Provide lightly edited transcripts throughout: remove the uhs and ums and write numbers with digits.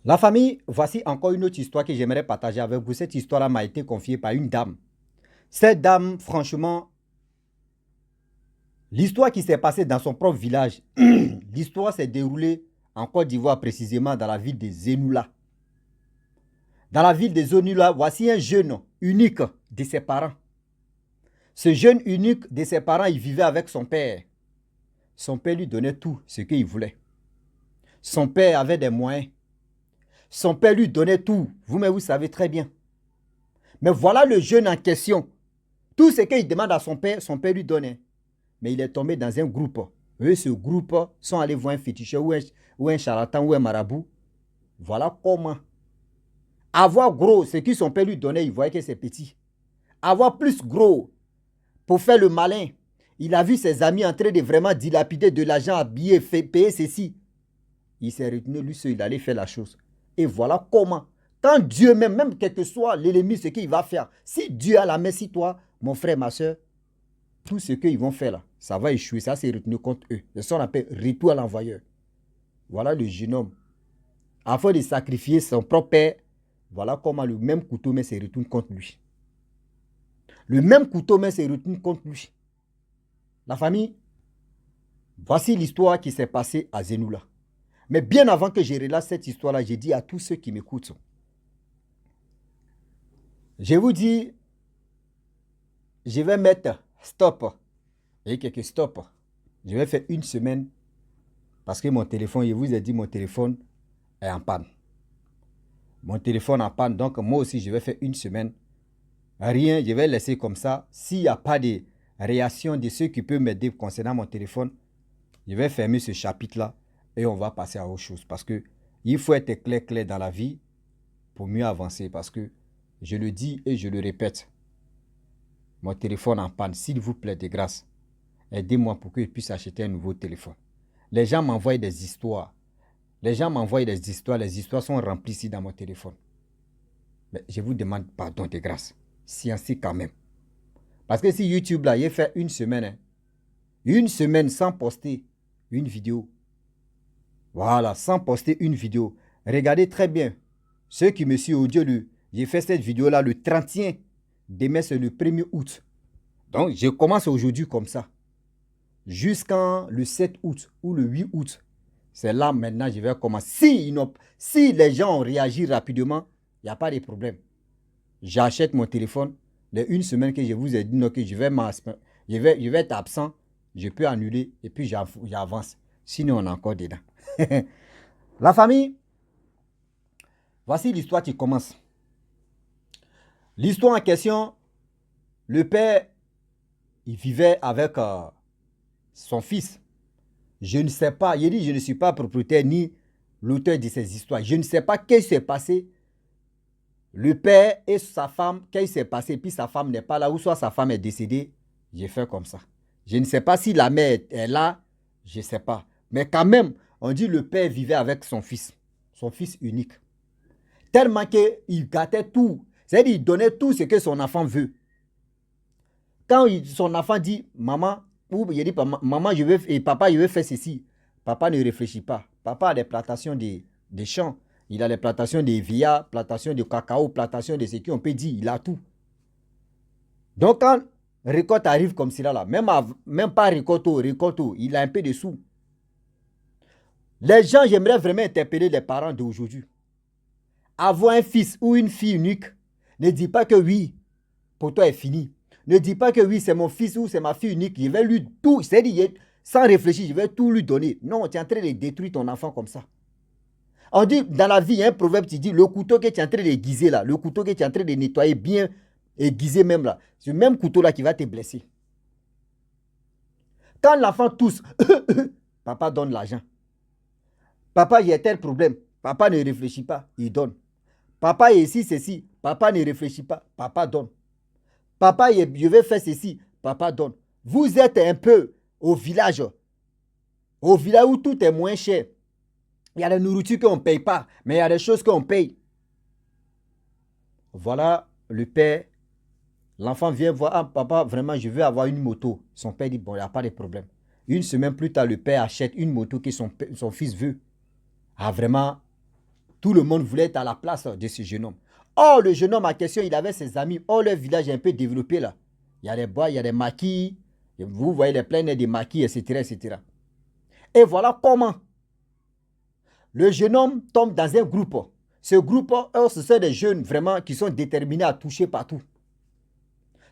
La famille, voici encore une autre histoire que j'aimerais partager avec vous. Cette histoire-là m'a été confiée par une dame. Cette dame, franchement, l'histoire qui s'est passée dans son propre village, l'histoire s'est déroulée en Côte d'Ivoire, précisément dans la ville de Zenoula. Dans la ville de Zenoula, voici un jeune unique de ses parents. Ce jeune unique de ses parents, il vivait avec son père. Son père lui donnait tout ce qu'il voulait. Son père avait des moyens. Son père lui donnait tout. Vous-même, vous savez très bien. Mais voilà le jeune en question. Tout ce qu'il demande à son père lui donnait. Mais il est tombé dans un groupe. Eux, ce groupe sont allés voir un féticheur ou un charlatan ou un marabout. Voilà comment. Avoir gros, ce que son père lui donnait, il voyait que c'est petit. Avoir plus gros, pour faire le malin. Il a vu ses amis en train de vraiment dilapider de l'argent, habiller, payer ceci. Il s'est retenu, lui seul, il allait faire la chose. Et voilà comment. Quand Dieu même quel que soit l'ennemi, ce qu'il va faire, si Dieu a la main sur toi, mon frère, ma soeur, tout ce qu'ils vont faire là, ça va échouer, ça c'est retenu contre eux. C'est ce qu'on appelle retour à l'envoyeur. Voilà le jeune homme. Afin de sacrifier son propre père, voilà comment le même couteau mais se retourne contre lui. Le même couteau mais se retourne contre lui. La famille, voici l'histoire qui s'est passée à Zenoula. Mais bien avant que je relate cette histoire-là, j'ai dit à tous ceux qui m'écoutent, je vous dis, je vais mettre stop et quelques stop. Je vais faire une semaine parce que mon téléphone, je vous ai dit, mon téléphone est en panne. Mon téléphone en panne, donc moi aussi, je vais faire une semaine. Rien, je vais laisser comme ça. S'il n'y a pas de réaction de ceux qui peuvent m'aider concernant mon téléphone, je vais fermer ce chapitre-là et on va passer à autre chose. Parce que il faut être clair dans la vie pour mieux avancer. Parce que je le dis et je le répète, mon téléphone en panne, s'il vous plaît, de grâce, aidez-moi pour que je puisse acheter un nouveau téléphone. Les gens m'envoient des histoires. Les histoires sont remplies ici dans mon téléphone. Mais je vous demande pardon de grâce. Sciences quand même. Parce que si YouTube, là, il fait une semaine sans poster une vidéo. Voilà, sans poster une vidéo. Regardez très bien. Ceux qui me suivent audio, j'ai fait cette vidéo-là le 31. Demain, c'est le 1er août. Donc, je commence aujourd'hui comme ça. Jusqu'en le 7 août ou le 8 août. C'est là maintenant je vais commencer. Si les gens ont réagi rapidement, il n'y a pas de problème. J'achète mon téléphone. Les une semaine que je vous ai dit que je vais être absent, je peux annuler et puis j'avance. Sinon, on est encore dedans. La famille, voici l'histoire qui commence. L'histoire en question, le père, il vivait avec son fils. Je ne sais pas, il dit je ne suis pas propriétaire ni l'auteur de ces histoires. Je ne sais pas qu'est-ce qui s'est passé. Le père et sa femme, qu'est-ce qui s'est passé, puis sa femme n'est pas là, ou soit sa femme est décédée. J'ai fait comme ça. Je ne sais pas si la mère est là, je ne sais pas. Mais quand même, on dit le père vivait avec son fils unique. Tellement qu'il gâtait tout. C'est-à-dire qu'il donnait tout ce que son enfant veut. Quand son enfant dit, maman, ou il dit, maman, et papa, je veux faire ceci. Papa ne réfléchit pas. Papa a des plantations des champs. Il a les plantations de via, plantations de cacao, plantations de ce qu'on peut dire. Il a tout. Donc, quand récolte arrive comme cela, là, même pas récolte, il a un peu de sous. Les gens, j'aimerais vraiment interpeller les parents d'aujourd'hui. Avoir un fils ou une fille unique, ne dis pas que oui, pour toi est fini. Ne dis pas que oui, c'est mon fils ou c'est ma fille unique. Je vais lui tout, c'est-à-dire, sans réfléchir, je vais tout lui donner. Non, tu es en train de détruire ton enfant comme ça. On dit, dans la vie, il y a un proverbe qui dit, le couteau que tu es en train de aiguiser là, le couteau que tu es en train de nettoyer bien, aiguiser même là, c'est le même couteau là qui va te blesser. Quand l'enfant tousse, papa donne l'argent. Papa, il y a tel problème. Papa ne réfléchit pas, il donne. Papa est ici, ceci. Papa ne réfléchit pas, papa donne. Papa, je vais faire ceci, papa donne. Vous êtes un peu au village où tout est moins cher. Il y a des nourritures qu'on ne paye pas, mais il y a des choses qu'on paye. Voilà le père. L'enfant vient voir, ah, papa, vraiment, je veux avoir une moto. Son père dit, bon, il n'y a pas de problème. Une semaine plus tard, le père achète une moto que son fils veut. Ah, vraiment, Tout le monde voulait être à la place de ce jeune homme. Or, le jeune homme en question, il avait ses amis. Or, le village est un peu développé là. Il y a des bois, il y a des maquis. Vous voyez les plaines des maquis, etc., etc. Et voilà comment le jeune homme tombe dans un groupe. Ce groupe, ce sont des jeunes vraiment qui sont déterminés à toucher partout.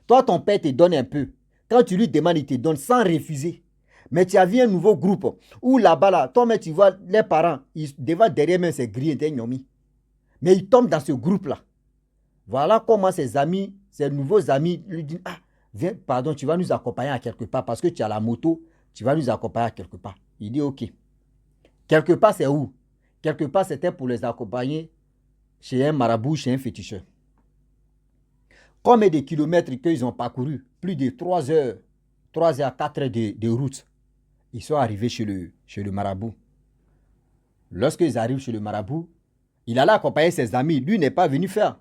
Toi, ton père te donne un peu. Quand tu lui demandes, il te donne sans refuser. Mais tu as vu un nouveau groupe où là-bas, là, toi, mais tu vois les parents, devant derrière même, c'est grillé des gnomis. Mais il tombe dans ce groupe-là. Voilà comment ses amis, ses nouveaux amis lui disent, ah, viens, pardon, tu vas nous accompagner à quelque part parce que tu as la moto, tu vas nous accompagner à quelque part. Il dit, ok. Quelque part, c'est où? Quelque part, c'était pour les accompagner chez un marabout, chez un féticheur. Combien de kilomètres qu'ils ont parcouru? Plus de 3 heures, 3 heures, 4 heures de route. Ils sont arrivés chez le marabout. Lorsqu'ils arrivent chez le marabout, il allait accompagner ses amis. Lui n'est pas venu faire.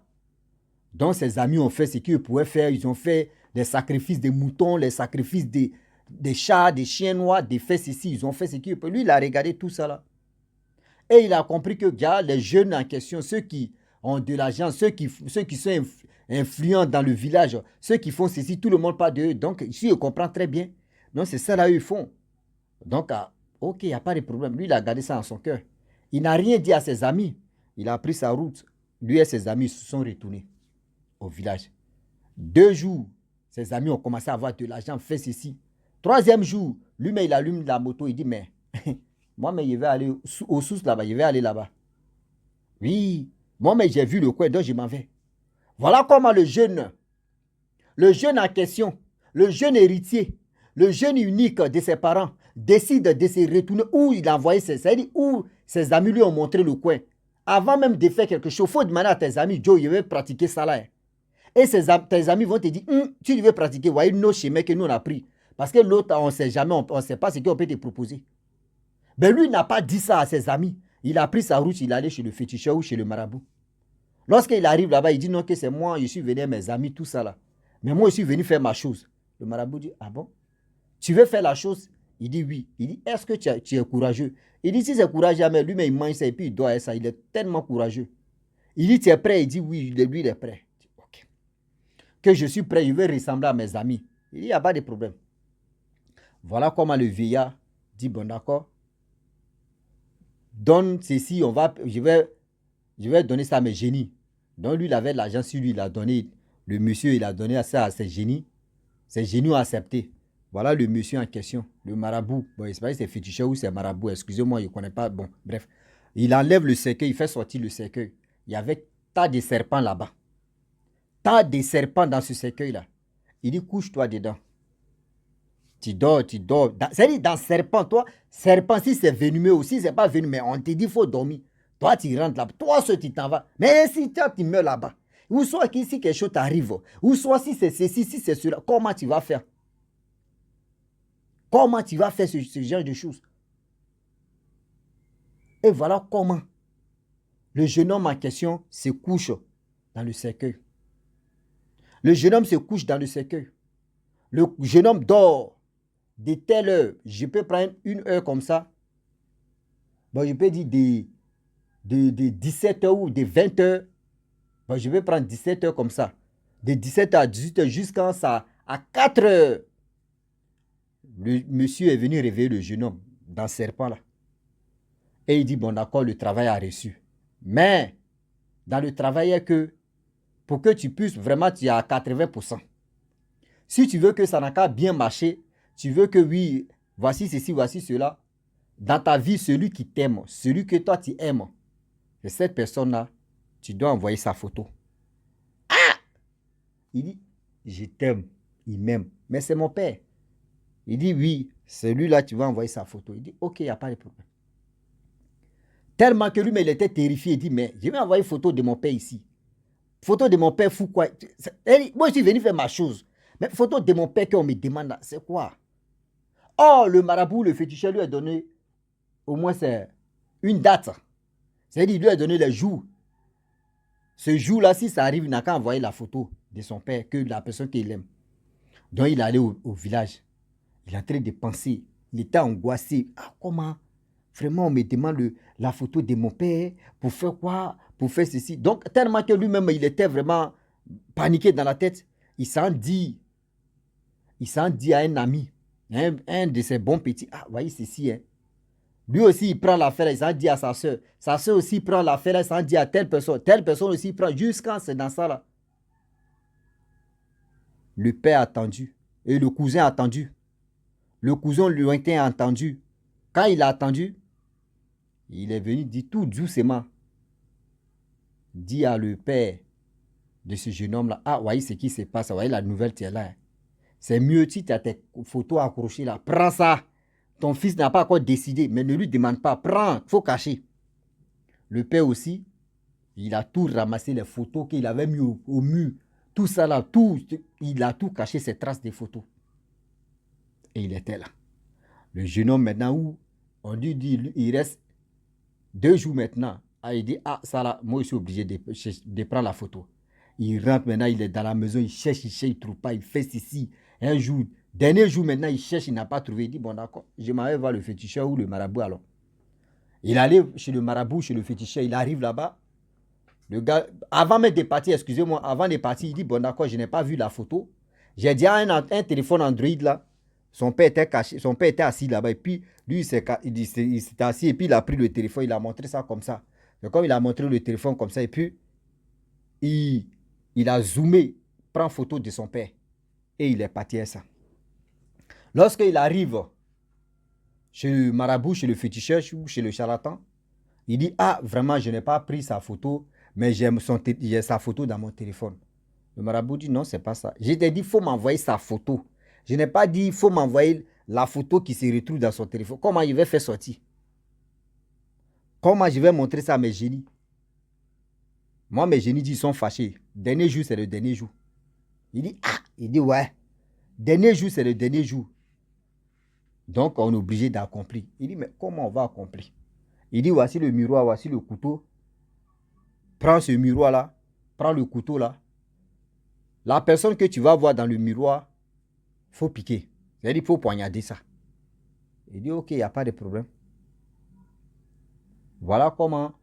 Donc ses amis ont fait ce qu'ils pouvaient faire. Ils ont fait des sacrifices de moutons, les sacrifices des chats, des chiens noirs, des fesses ici. Ils ont fait ce qu'ils pouvaient. Lui, il a regardé tout ça là. Et il a compris que les jeunes en question, ceux qui ont de l'argent, ceux qui sont influents dans le village, ceux qui font ceci, tout le monde parle d'eux. Donc, ici, il comprend très bien. Donc, c'est ça là ils font. Donc, ok, il n'y a pas de problème. Lui, il a gardé ça en son cœur. Il n'a rien dit à ses amis. Il a pris sa route. Lui et ses amis se sont retournés au village. 2 jours, ses amis ont commencé à avoir de l'argent, fait ceci. 3e jour, lui-même, il allume la moto. Il dit, mais moi, mais je vais aller aux sources là-bas. Je vais aller là-bas. Oui, moi, mais j'ai vu le coin, donc je m'en vais. Voilà comment le jeune en question, le jeune héritier, le jeune unique de ses parents, décide de se retourner où il a envoyé c'est-à-dire où ses amis lui ont montré le coin. Avant même de faire quelque chose, il faut demander à tes amis, Joe, je vais pratiquer ça là. Et tes amis vont te dire, tu veux pratiquer, voyez nos chemins que nous on a pris. Parce que l'autre, on ne sait jamais, on ne sait pas ce qu'on peut te proposer. Mais lui n'a pas dit ça à ses amis. Il a pris sa route, il est allé chez le féticheur ou chez le marabout. Lorsqu'il arrive là-bas, il dit non, que c'est moi, je suis venu à mes amis, tout ça là. Mais moi, je suis venu faire ma chose. Le marabout dit, ah bon? Tu veux faire la chose? Il dit oui. Il dit, est-ce que tu es courageux? Il dit, si c'est courageux, mais lui, mais il mange ça et puis il doit ça. Il est tellement courageux. Il dit, tu es prêt? Il dit oui, lui, il est prêt. Il dit, ok. Que je suis prêt, je vais ressembler à mes amis. Il dit, il n'y a pas de problème. Voilà comment le vieillard dit, bon d'accord. Donne ceci, je vais donner ça à mes génies. Donc lui, il avait de l'argent sur lui, il a donné, le monsieur, il a donné ça à ses génies. Ses génies ont accepté. Voilà le monsieur en question, le marabout. Bon, c'est pas si c'est féticheur ou c'est marabout, excusez-moi, je ne connais pas. Bon, bref. Il enlève le cercueil, il fait sortir le cercueil. Il y avait tas de serpents là-bas. Tas de serpents dans ce cercueil-là. Il dit, couche-toi dedans. Tu dors. C'est-à-dire, dans serpent, toi, serpent, si c'est venimeux aussi, c'est pas venimeux, mais on te dit, il faut dormir. Toi, tu rentres là-bas. Toi, tu t'en vas. Mais si toi, tu meurs là-bas, ou soit si quelque chose t'arrive, ou soit si c'est ceci, si c'est cela, comment tu vas faire? Comment tu vas faire ce genre de choses? Et voilà comment le jeune homme en question se couche dans le cercueil. Le jeune homme se couche dans le cercueil. Le jeune homme dort de telle heure. Je peux prendre 1 heure comme ça. Bon, je peux dire de 17 heures ou de 20 heures. Bon, je vais prendre 17 heures comme ça. De 17 heures à 18 heures jusqu'à ça, à 4 heures. Le monsieur est venu réveiller le jeune homme dans le serpent là. Et il dit, bon d'accord, le travail a reçu. Mais, dans le travail, il y a que, pour que tu puisses, vraiment, tu es à 80%. Si tu veux que ça n'a qu'à bien marcher, tu veux que oui, voici ceci, voici cela. Dans ta vie, celui qui t'aime, celui que toi tu aimes, et cette personne-là, tu dois envoyer sa photo. Ah! Il dit, je t'aime, il m'aime, mais c'est mon père. Il dit, oui, celui-là, tu vas envoyer sa photo. Il dit, ok, il n'y a pas de problème. Tellement que lui, mais il était terrifié. Il dit, mais je vais envoyer une photo de mon père ici. Photo de mon père, fou quoi? Moi, je suis venu faire ma chose. Mais photo de mon père qu'on me demande là, c'est quoi? Oh, le marabout, le féticheur lui a donné, au moins c'est une date. C'est-à-dire, il lui a donné les jours. Ce jour-là, si ça arrive, il n'a qu'à envoyer la photo de son père, que la personne qu'il aime. Donc, il est allé au village. Il est en train de penser. Il était angoissé. Ah, comment Vraiment, on me demande la photo de mon père. Pour faire quoi? Pour faire ceci. Donc, tellement que lui-même, il était vraiment paniqué dans la tête. Il s'en dit à un ami, un de ses bons petits. Ah, voyez ceci, hein. Lui aussi, il prend l'affaire, il s'en dit à sa soeur. Sa soeur aussi prend l'affaire, il s'en dit à telle personne. Telle personne aussi prend, jusqu'à c'est dans ça là. Le père a attendu. Et le cousin a attendu. Le cousin lointain a attendu. Quand il a attendu, il est venu dire tout doucement. Dit à le père de ce jeune homme là. Ah, voyez ce qui se passe. Voyez la nouvelle, tu es là. C'est mieux si tu as tes photos accrochées là. Prends ça. Ton fils n'a pas encore décidé, mais ne lui demande pas. Prends, il faut cacher. Le père aussi, il a tout ramassé, les photos qu'il avait mis au mur. Tout ça là, tout, il a tout caché, ses traces des photos. Et il était là. Le jeune homme maintenant, où on lui dit, il reste 2 jours maintenant. Ah, il dit, ah, ça là, moi je suis obligé de prendre la photo. Il rentre maintenant, il est dans la maison, il cherche, il ne trouve pas, il fait ceci. Un jour, dernier jour maintenant, il cherche, il n'a pas trouvé. Il dit, bon d'accord, je m'en vais voir le féticheur ou le marabout alors. Il allait chez le marabout, chez le féticheur, il arrive là-bas. Le gars, avant même de partir, excusez-moi, avant de partir, il dit, bon d'accord, je n'ai pas vu la photo. J'ai dit à un téléphone Android là, son père était caché, son père était assis là-bas, et puis lui, il s'était assis, et puis il a pris le téléphone, il a montré ça comme ça. Et comme il a montré le téléphone comme ça, et puis il a zoomé, prend photo de son père, et il est parti à ça. Lorsqu'il arrive chez le marabout, chez le féticheur ou chez le charlatan, il dit, ah, vraiment, je n'ai pas pris sa photo, mais j'ai sa photo dans mon téléphone. Le marabout dit, non, c'est pas ça. Je t'ai dit, il faut m'envoyer sa photo. Je n'ai pas dit, il faut m'envoyer la photo qui se retrouve dans son téléphone. Comment il va faire sortir? Comment je vais montrer ça à mes génies? Moi, mes génies disent, ils sont fâchés. Dernier jour, c'est le dernier jour. Il dit, ah, il dit, ouais. Dernier jour, c'est le dernier jour. Donc, on est obligé d'accomplir. Il dit, mais comment on va accomplir? Il dit, voici le miroir, voici le couteau. Prends ce miroir-là, prends le couteau là. La personne que tu vas voir dans le miroir, il faut piquer. C'est-à-dire qu'il faut poignarder ça. Il dit, ok, il n'y a pas de problème. Voilà comment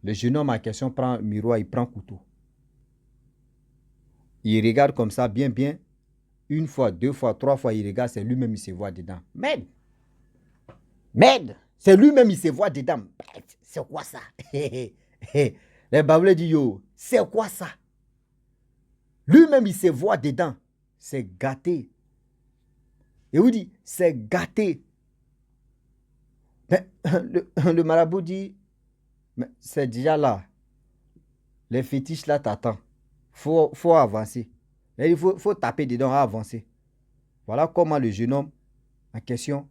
le jeune homme en question prend le miroir, il prend le couteau. Il regarde comme ça, bien, bien. 1 fois, 2 fois, 3 fois, il regarde, c'est lui-même, il se voit dedans. Merde! Merde! C'est lui-même, il se voit dedans. C'est quoi ça? Les Babylés disent, yo, c'est quoi ça? Lui-même, il se voit dedans. C'est gâté. Et vous dit, c'est gâté. Mais le marabout dit, mais c'est déjà là. Les fétiches là t'attendent. Faut avancer. Et il faut taper dedans à avancer. Voilà comment le jeune homme en question,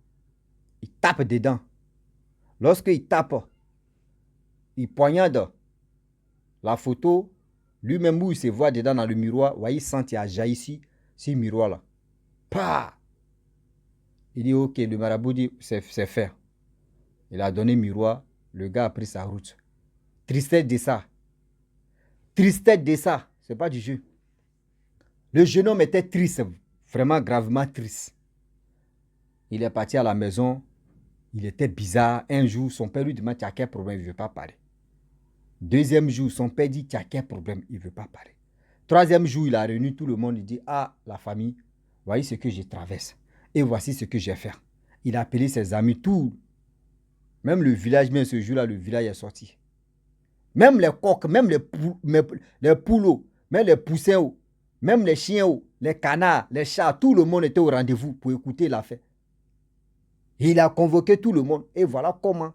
il tape dedans. Lorsqu'il tape, il poignarde la photo. Lui-même où il se voit dedans dans le miroir, voyez, il sent qu'il a jailli ici, ce miroir-là. Pah! Il dit, ok, le marabout dit, c'est fait. Il a donné le miroir, le gars a pris sa route. Tristesse de ça. Tristesse de ça, c'est pas du jeu. Le jeune homme était triste, vraiment gravement triste. Il est parti à la maison, il était bizarre. Un jour, son père lui demande, tu as quel problème, il ne veut pas parler. 2e jour, son père dit, tu as quel problème, il ne veut pas parler. 3e jour, il a réuni tout le monde, il dit, ah, la famille, voyez ce que je traverse. Et voici ce que j'ai fait. Il a appelé ses amis, tout. Même le village, même ce jour-là, le village est sorti. Même les coqs, même les poulots, même les poussins, même les chiens, les canards, les chats, tout le monde était au rendez-vous pour écouter l'affaire. Il a convoqué tout le monde. Et voilà comment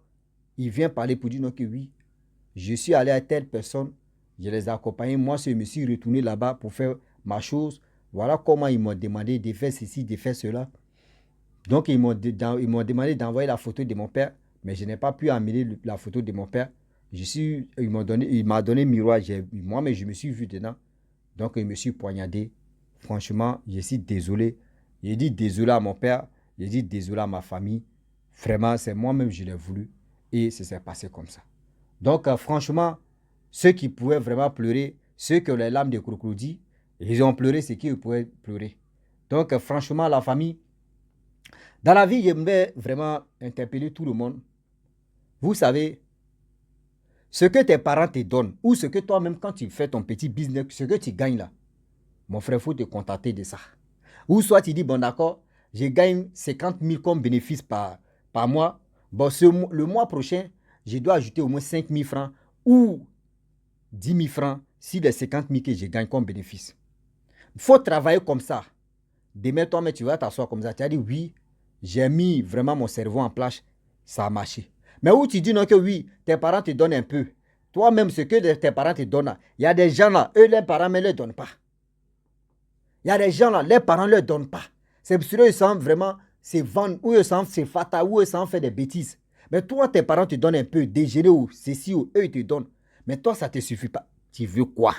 il vient parler pour dire non, que oui, je suis allé à telle personne, je les ai accompagnés. Moi, je me suis retourné là-bas pour faire ma chose. Voilà comment ils m'ont demandé de faire ceci, de faire cela. Donc, ils m'ont demandé d'envoyer la photo de mon père, mais je n'ai pas pu amener la photo de mon père. Il m'a donné le miroir, moi-même je me suis vu dedans. Donc, je me suis poignardé. Franchement, je suis désolé. J'ai dit désolé à mon père, j'ai dit désolé à ma famille. Vraiment, c'est moi-même je l'ai voulu. Et ça s'est passé comme ça. Donc, franchement, ceux qui pouvaient vraiment pleurer, ceux qui ont les larmes de crocodile, ils ont pleuré ce qu'ils pouvaient pleurer. Donc, franchement, la famille, Dans la vie, j'aimerais vraiment interpeller tout le monde. Vous savez, ce que tes parents te donnent, ou ce que toi-même, quand tu fais ton petit business, ce que tu gagnes là, mon frère, il faut te contenter de ça. Ou soit tu dis, bon d'accord, je gagne 50 000 comme bénéfice par mois. Bon, le mois prochain, je dois ajouter au moins 5 000 francs ou 10 000 francs sur les 50 000 que je gagne comme bénéfice. Il faut travailler comme ça. Demain, toi, mais tu vas t'asseoir comme ça. Tu as dit, oui, j'ai mis vraiment mon cerveau en place, ça a marché. Mais où tu dis non que oui, tes parents te donnent un peu. Toi-même, ce que tes parents te donnent, il y a des gens là, eux, leurs parents ne leur donnent pas. Il y a des gens là, leurs parents ne leur donnent pas. C'est pour cela qu'ils sont vraiment se vendre, ou ils sont se fata, ou ils sont faire des bêtises. Mais toi, tes parents te donnent un peu, déjeuner ou ceci, ou eux, ils te donnent. Mais toi, ça ne te suffit pas. Tu veux quoi?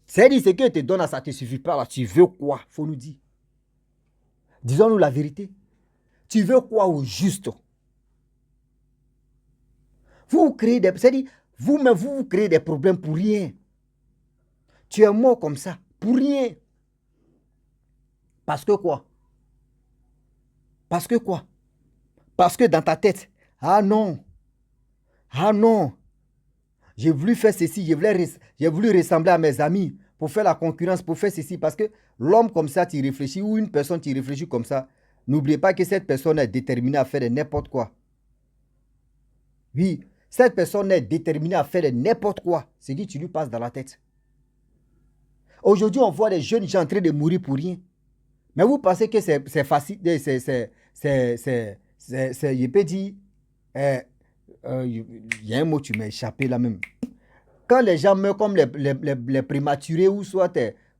C'est-à-dire, ce qu'ils te donnent, ça ne te suffit pas. Là. Tu veux quoi? Il faut nous dire. Disons-nous la vérité. Tu veux quoi au juste? Vous créez des... C'est-à-dire, vous-même, vous créez des problèmes pour rien. Tu es mort comme ça, pour rien. Parce que quoi? Parce que quoi? Parce que dans ta tête, ah non, j'ai voulu faire ceci, j'ai voulu ressembler à mes amis pour faire la concurrence, pour faire ceci. Parce que l'homme comme ça, tu réfléchis, ou une personne, tu réfléchis comme ça. N'oubliez pas que cette personne est déterminée à faire n'importe quoi. Oui, cette personne est déterminée à faire n'importe quoi. C'est dit, tu lui passes dans la tête. Aujourd'hui, on voit les jeunes gens en train de mourir pour rien. Mais vous pensez que c'est facile, je peux dire, il y a un mot qui m'est échappé là même. Quand les gens meurent comme les prématurés ou soit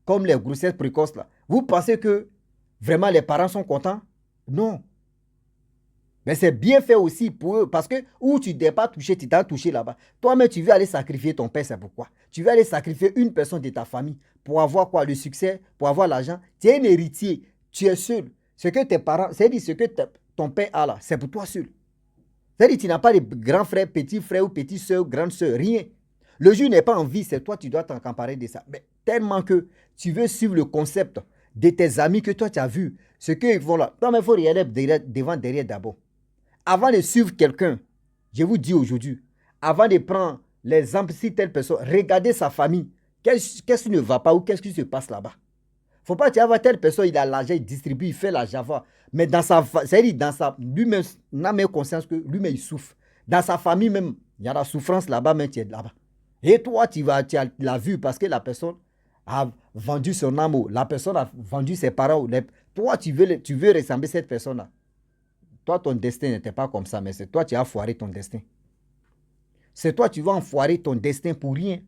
comme les grossesses précoces là, vous pensez que vraiment les parents sont contents? Non. Mais c'est bien fait aussi pour eux parce que où tu n'es pas touché, tu t'as touché là-bas. Toi-même, tu veux aller sacrifier ton père, c'est pourquoi. Tu veux aller sacrifier une personne de ta famille pour avoir quoi? Le succès, pour avoir l'argent. Tu es un héritier, tu es seul. Ce que tes parents, c'est-à-dire ce que ton père a là, c'est pour toi seul. C'est-à-dire tu n'as pas de grands frères, petits frères ou petites soeurs, grandes soeurs, rien. Le jour n'est pas en vie, c'est toi, tu dois t'emparer de ça. Mais tellement que tu veux suivre le concept de tes amis que toi tu as vu, ce qu'ils font là. Non, mais il faut regarder devant, derrière d'abord. Avant de suivre quelqu'un, je vous dis aujourd'hui, avant de prendre l'exemple si telle personne, regardez sa famille. Qu'est-ce qui ne va pas ou qu'est-ce qui se passe là-bas? Il ne faut pas dire, telle personne, il a l'argent, il distribue, il fait la java. Mais dans sa, c'est-à-dire dans sa, lui-même n'a même conscience que lui-même il souffre. Dans sa famille même, il y a la souffrance là-bas, mais tu es là-bas. Et toi, tu l'as vu parce que la personne a vendu son âme, la personne a vendu ses parents. Toi, tu veux ressembler à cette personne-là. Toi, ton destin n'était pas comme ça, mais c'est toi qui as foiré ton destin. C'est toi qui vas enfoirer ton destin pour rien.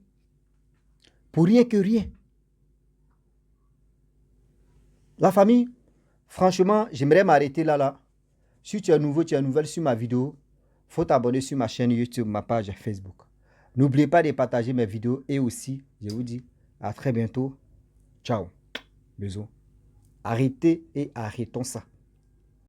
Pour rien que rien. La famille, franchement, j'aimerais m'arrêter là. Si tu es nouveau, tu es nouvelle sur ma vidéo, il faut t'abonner sur ma chaîne YouTube, ma page Facebook. N'oubliez pas de partager mes vidéos et aussi, je vous dis, à très bientôt. Ciao. Bisous. Arrêtez et arrêtons ça.